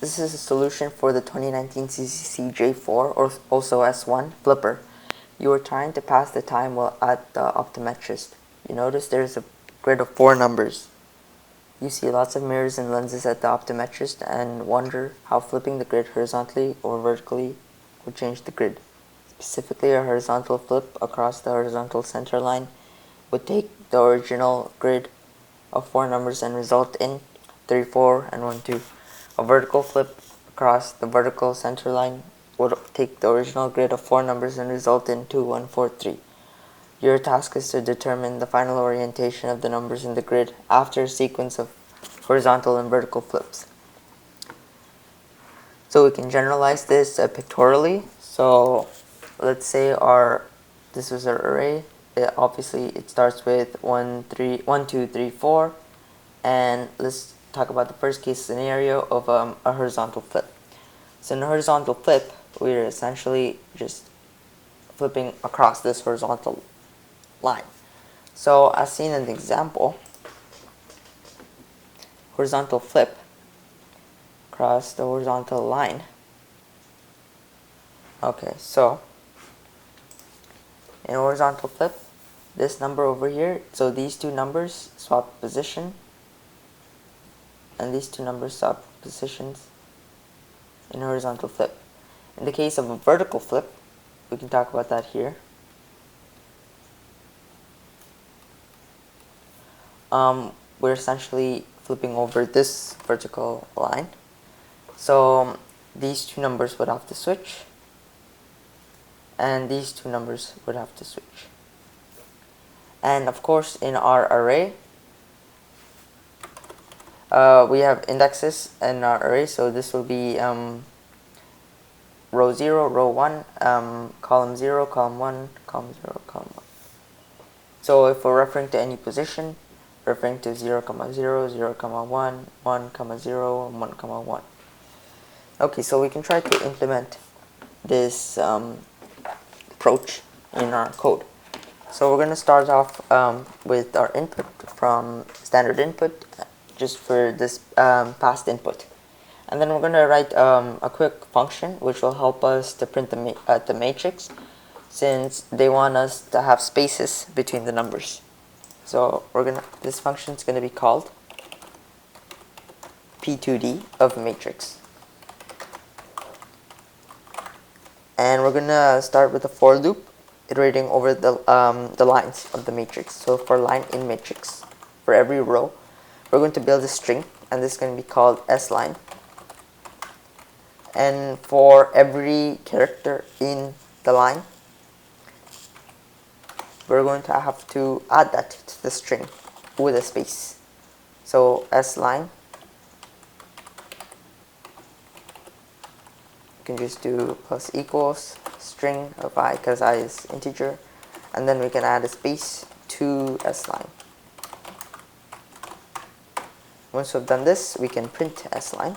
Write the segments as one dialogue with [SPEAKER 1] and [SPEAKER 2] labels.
[SPEAKER 1] This is a solution for the 2019 CCC J4 or also S1 flipper. You are trying to pass the time while at the optometrist. You notice there's a grid of 4 numbers. You see lots of mirrors and lenses at the optometrist and wonder how flipping the grid horizontally or vertically would change the grid. Specifically, a horizontal flip across the horizontal center line would take the original grid of 4 numbers and result in 3, 4, and 1, 2. A vertical flip across the vertical center line would take the original grid of 4 numbers and result in 2, 1, 4, 3. Your task is to determine the final orientation of the numbers in the grid after a sequence of horizontal and vertical flips. So we can generalize this pictorially. So let's say this was our array. Obviously it starts with 1, 2, 3, 4, and let's talk about the first case scenario of a horizontal flip. So in a horizontal flip, we're essentially just flipping across this horizontal line. So as seen in the example, horizontal flip across the horizontal line. Okay, so in a horizontal flip, this number over here, so these two numbers swap position, and these two numbers swap positions in a horizontal flip. In the case of a vertical flip, we can talk about that here. We're essentially flipping over this vertical line. So these two numbers would have to switch, and these two numbers would have to switch. And of course, in our array, we have indexes in our array, so this will be row 0, row 1, column 0, column 1, column 0, column 1. So if we're referring to any position, referring to 0, 0, 0, 1, 1, 0, and 1, 1. Okay, so we can try to implement this approach in our code. So we're going to start off with our input from standard input, just for this past input. And then we're going to write a quick function which will help us to print the matrix, since they want us to have spaces between the numbers. So this function is going to be called p2d of matrix. And we're going to start with a for loop, iterating over the lines of the matrix. So for line in matrix, for every row, we're going to build a string, and this is going to be called sline. And for every character in the line, we're going to have to add that to the string with a space. So sline, you can just do plus equals string of I, because I is integer, and then we can add a space to sline. Once we've done this, we can print sline.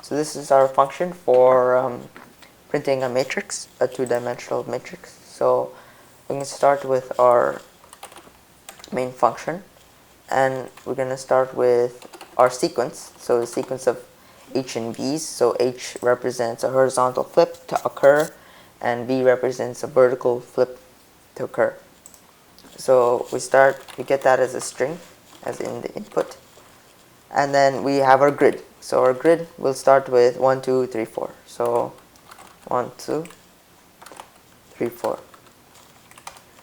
[SPEAKER 1] So this is our function for printing a matrix, a two-dimensional matrix. So we can start with our main function, and we're going to start with our sequence. So the sequence of h and b's. So h represents a horizontal flip to occur, and b represents a vertical flip to occur. So we get that as a string, as in the input. And then we have our grid. So our grid will start with 1, 2, 3, 4. So 1, 2, 3, 4.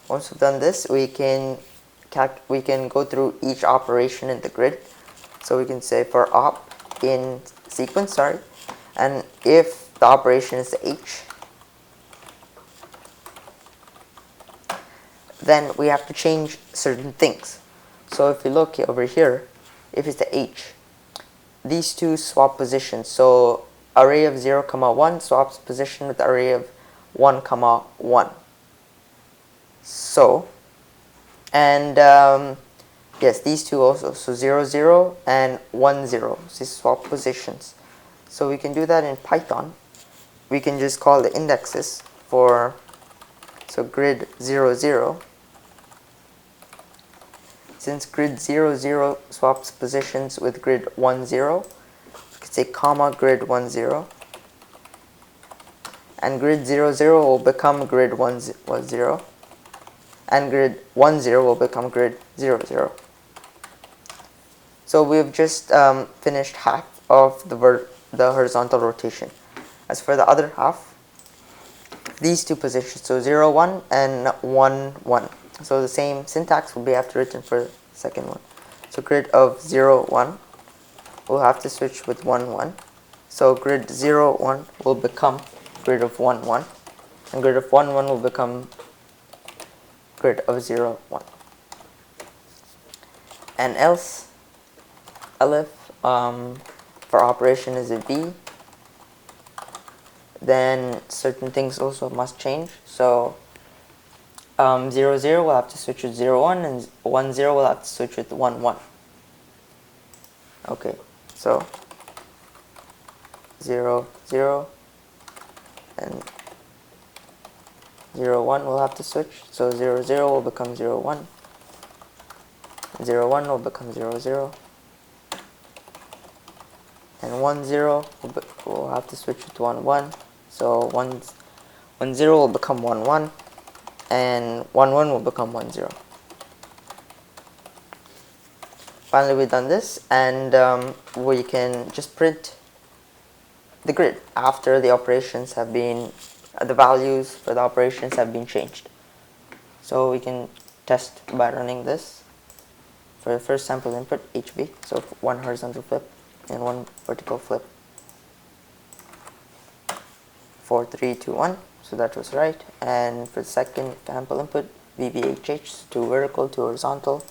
[SPEAKER 1] Once we've done this, we can go through each operation in the grid. So we can say for op in sequence, and if the operation is h, then we have to change certain things. So if you look over here, if it's the h, these two swap positions. So array of 0, 1 swaps position with array of 1, 1. So, and yes, these two also. So 0, 0 and 1, 0. So these swap positions. So we can do that in Python. We can just call the indexes for, so grid 0, 0. Since grid 0, 0 swaps positions with grid 1, 0, we can say comma grid 1 0, and grid 0 0 will become grid 1 0, and grid 1 0 will become grid 0 0. So we've just finished half of the horizontal rotation. As for the other half, these two positions, so 0 1 and 1 1. So the same syntax will be after written for the second one. So grid of 0 1 we'll have to switch with 1 1. So grid 0 1 will become grid of 1 1, and grid of 1 1 will become grid of 0 1. And else, elif for operation is a v, then certain things also must change. So 0 0 will have to switch with 0 1, and 1 0 will have to switch with 1 1. Okay, so 0 0 and 0 1 will have to switch. So 0 0 will become 0 1, 0 1 will become 0 0, and 1 0 will have to switch with 1 1. So 1 0 will become 1 1, and 1 1 will become 1 0. Finally, we've done this, and we can just print the grid after the operations have been, the values for the operations have been changed. So we can test by running this. For the first sample input, HV, so one horizontal flip and one vertical flip. 4 3 2 1, so that was right. And for the second sample input, VVHH, 2 vertical, 2 horizontal.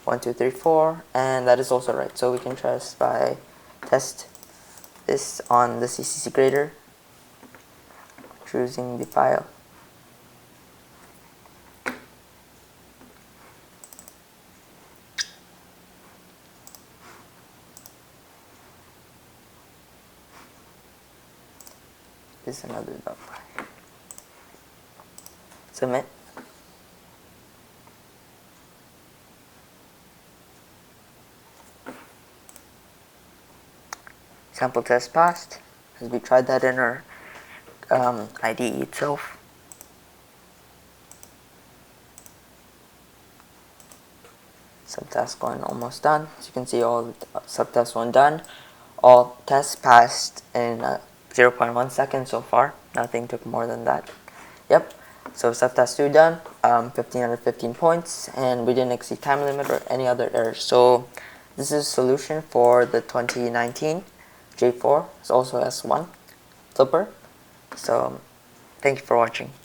[SPEAKER 1] 1 2 3 4, and that is also right. So we can test this on the CCC grader, choosing the file. This is another dot file. Submit. Sample test passed, as we tried that in our IDE itself. Subtask 1 almost done. As you can see, all subtask 1 done. All tests passed in 0.1 seconds so far. Nothing took more than that. Yep. So subtask 2 done. 1515 points, and we didn't exceed time limit or any other errors. So this is a solution for the 2019 J4. It's also S1 flipper. So thank you for watching.